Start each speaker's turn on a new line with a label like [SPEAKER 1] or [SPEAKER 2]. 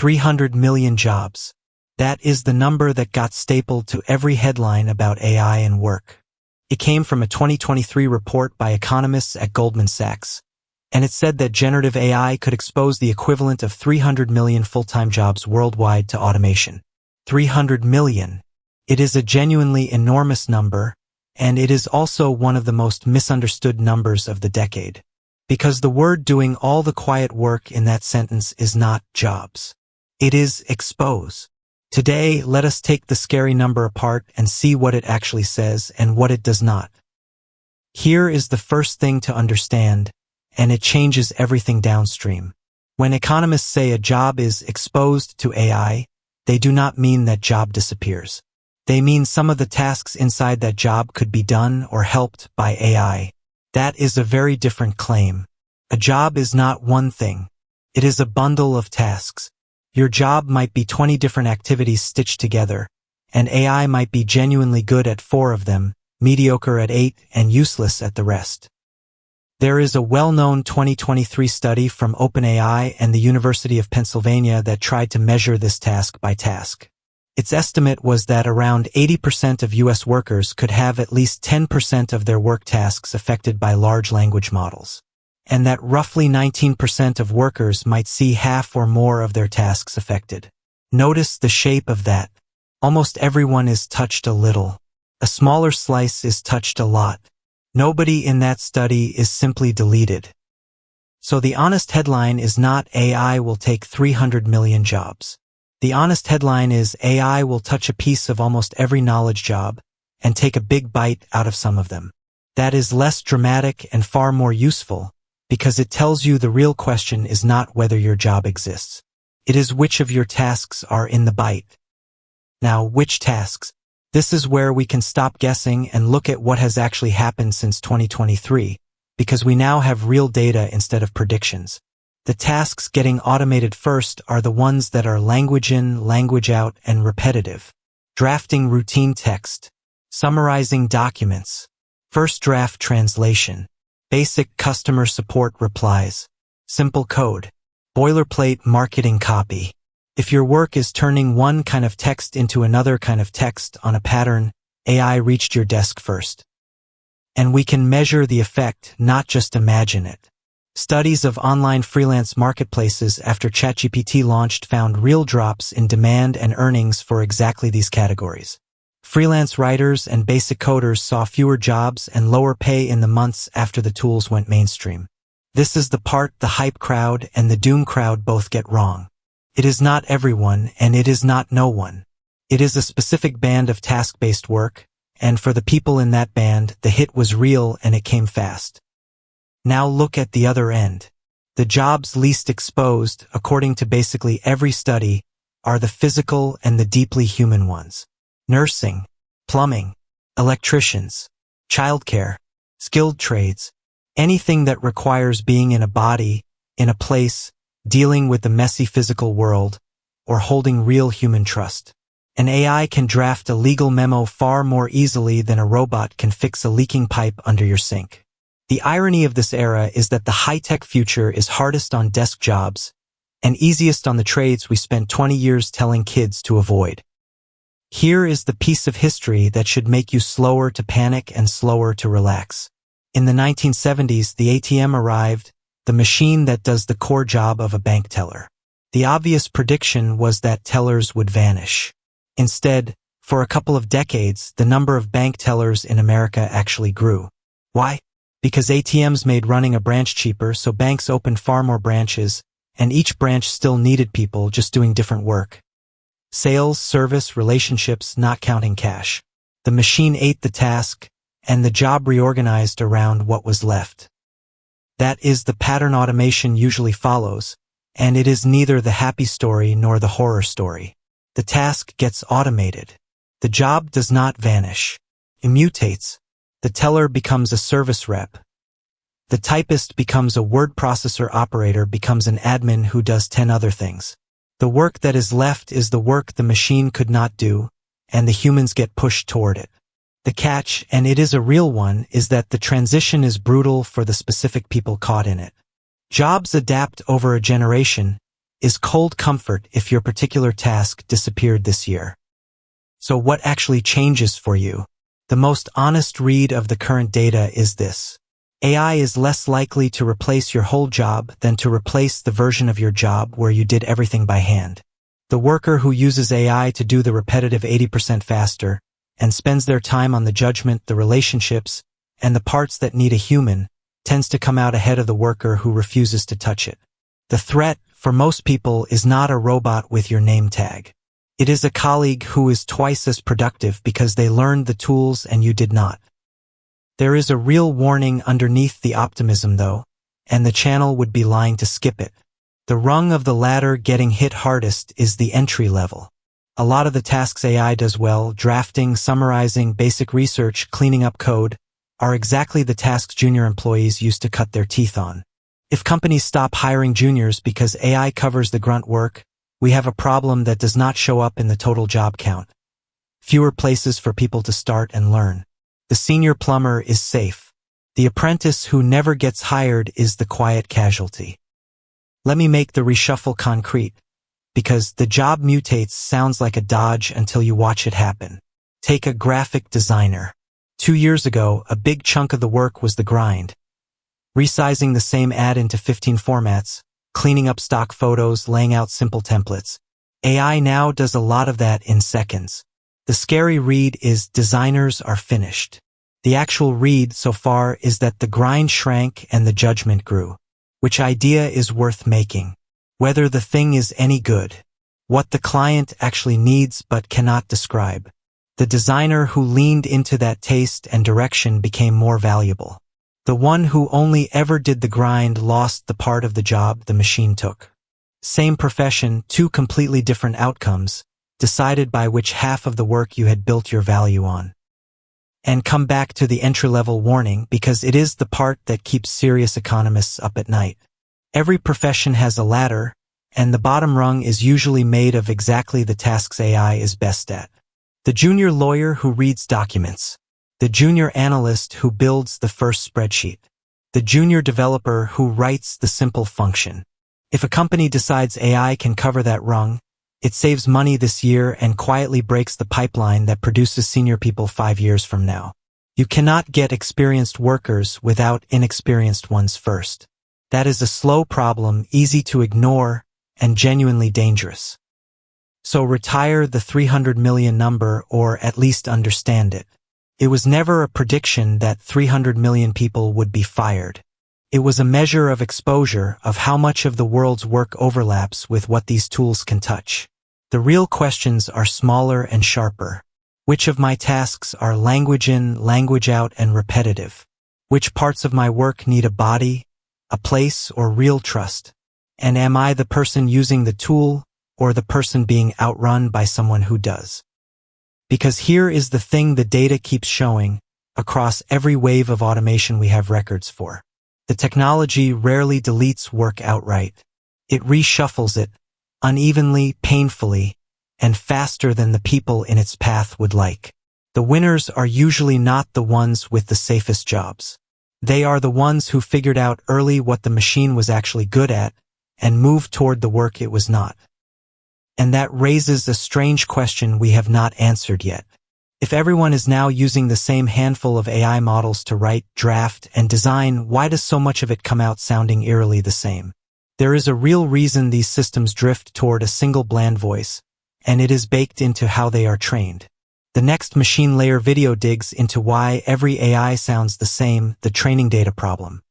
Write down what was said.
[SPEAKER 1] 300 million jobs. That is the number that got stapled to every headline about AI and work. It came from a 2023 report by economists at Goldman Sachs, and it said that generative AI could expose the equivalent of 300 million full-time jobs worldwide to automation. 300 million. It is a genuinely enormous number, and it is also one of the most misunderstood numbers of the decade. Because the word doing all the quiet work in that sentence is not jobs. It is expose. Today, let us take the scary number apart and see what it actually says and what it does not. Here is the first thing to understand, and it changes everything downstream. When economists say a job is exposed to AI, they do not mean that job disappears. They mean some of the tasks inside that job could be done or helped by AI. That is a very different claim. A job is not one thing. It is a bundle of tasks. Your job might be 20 different activities stitched together, and AI might be genuinely good at 4 of them, mediocre at 8, and useless at the rest. There is a well-known 2023 study from OpenAI and the University of Pennsylvania that tried to measure this task by task. Its estimate was that around 80% of U.S. workers could have at least 10% of their work tasks affected by large language models, and that roughly 19% of workers might see half or more of their tasks affected. Notice the shape of that. Almost everyone is touched a little. A smaller slice is touched a lot. Nobody in that study is simply deleted. So the honest headline is not AI will take 300 million jobs. The honest headline is AI will touch a piece of almost every knowledge job and take a big bite out of some of them. That is less dramatic and far more useful, because it tells you the real question is not whether your job exists. It is which of your tasks are in the bite. Now, which tasks? This is where we can stop guessing and look at what has actually happened since 2023, because we now have real data instead of predictions. The tasks getting automated first are the ones that are language in, language out, and repetitive. Drafting routine text. Summarizing documents. First draft translation. Basic customer support replies. Simple code. Boilerplate marketing copy. If your work is turning one kind of text into another kind of text on a pattern, AI reached your desk first. And we can measure the effect, not just imagine it. Studies of online freelance marketplaces after ChatGPT launched found real drops in demand and earnings for exactly these categories. Freelance writers and basic coders saw fewer jobs and lower pay in the months after the tools went mainstream. This is the part the hype crowd and the doom crowd both get wrong. It is not everyone, and it is not no one. It is a specific band of task-based work, and for the people in that band, the hit was real and it came fast. Now look at the other end. The jobs least exposed, according to basically every study, are the physical and the deeply human ones. Nursing, plumbing, electricians, childcare, skilled trades, anything that requires being in a body, in a place, dealing with the messy physical world, or holding real human trust. An AI can draft a legal memo far more easily than a robot can fix a leaking pipe under your sink. The irony of this era is that the high-tech future is hardest on desk jobs and easiest on the trades we spent 20 years telling kids to avoid. Here is the piece of history that should make you slower to panic and slower to relax. In the 1970s, the ATM arrived, the machine that does the core job of a bank teller. The obvious prediction was that tellers would vanish. Instead, for a couple of decades, the number of bank tellers in America actually grew. Why? Because ATMs made running a branch cheaper, so banks opened far more branches, and each branch still needed people just doing different work. Sales, service, relationships, not counting cash. The machine ate the task, and the job reorganized around what was left. That is the pattern automation usually follows, and it is neither the happy story nor the horror story. The task gets automated. The job does not vanish. It mutates. The teller becomes a service rep. The typist becomes a word processor operator, becomes an admin who does 10 other things. The work that is left is the work the machine could not do, and the humans get pushed toward it. The catch, and it is a real one, is that the transition is brutal for the specific people caught in it. Jobs adapt over a generation, is cold comfort if your particular task disappeared this year. So what actually changes for you? The most honest read of the current data is this. AI is less likely to replace your whole job than to replace the version of your job where you did everything by hand. The worker who uses AI to do the repetitive 80% faster and spends their time on the judgment, the relationships, and the parts that need a human tends to come out ahead of the worker who refuses to touch it. The threat, for most people, is not a robot with your name tag. It is a colleague who is twice as productive because they learned the tools and you did not. There is a real warning underneath the optimism, though, and the channel would be lying to skip it. The rung of the ladder getting hit hardest is the entry level. A lot of the tasks AI does well, drafting, summarizing, basic research, cleaning up code, are exactly the tasks junior employees used to cut their teeth on. If companies stop hiring juniors because AI covers the grunt work, we have a problem that does not show up in the total job count. Fewer places for people to start and learn. The senior plumber is safe. The apprentice who never gets hired is the quiet casualty. Let me make the reshuffle concrete, because the job mutates sounds like a dodge until you watch it happen. Take a graphic designer. 2 years ago, a big chunk of the work was the grind. Resizing the same ad into 15 formats, cleaning up stock photos, laying out simple templates. AI now does a lot of that in seconds. The scary read is designers are finished. The actual read so far is that the grind shrank and the judgment grew. Which idea is worth making? Whether the thing is any good. What the client actually needs but cannot describe. The designer who leaned into that taste and direction became more valuable. The one who only ever did the grind lost the part of the job the machine took. Same profession, two completely different outcomes, decided by which half of the work you had built your value on. And come back to the entry-level warning because it is the part that keeps serious economists up at night. Every profession has a ladder, and the bottom rung is usually made of exactly the tasks AI is best at. The junior lawyer who reads documents. The junior analyst who builds the first spreadsheet. The junior developer who writes the simple function. If a company decides AI can cover that rung, it saves money this year and quietly breaks the pipeline that produces senior people 5 years from now. You cannot get experienced workers without inexperienced ones first. That is a slow problem, easy to ignore, and genuinely dangerous. So retire the 300 million number or at least understand it. It was never a prediction that 300 million people would be fired. It was a measure of exposure of how much of the world's work overlaps with what these tools can touch. The real questions are smaller and sharper. Which of my tasks are language in, language out, and repetitive? Which parts of my work need a body, a place, or real trust? And am I the person using the tool or the person being outrun by someone who does? Because here is the thing the data keeps showing across every wave of automation we have records for. The technology rarely deletes work outright. It reshuffles it, unevenly, painfully, and faster than the people in its path would like. The winners are usually not the ones with the safest jobs. They are the ones who figured out early what the machine was actually good at and moved toward the work it was not. And that raises a strange question we have not answered yet. If everyone is now using the same handful of AI models to write, draft, and design, why does so much of it come out sounding eerily the same? There is a real reason these systems drift toward a single bland voice, and it is baked into how they are trained. The next machine layer video digs into why every AI sounds the same, the training data problem.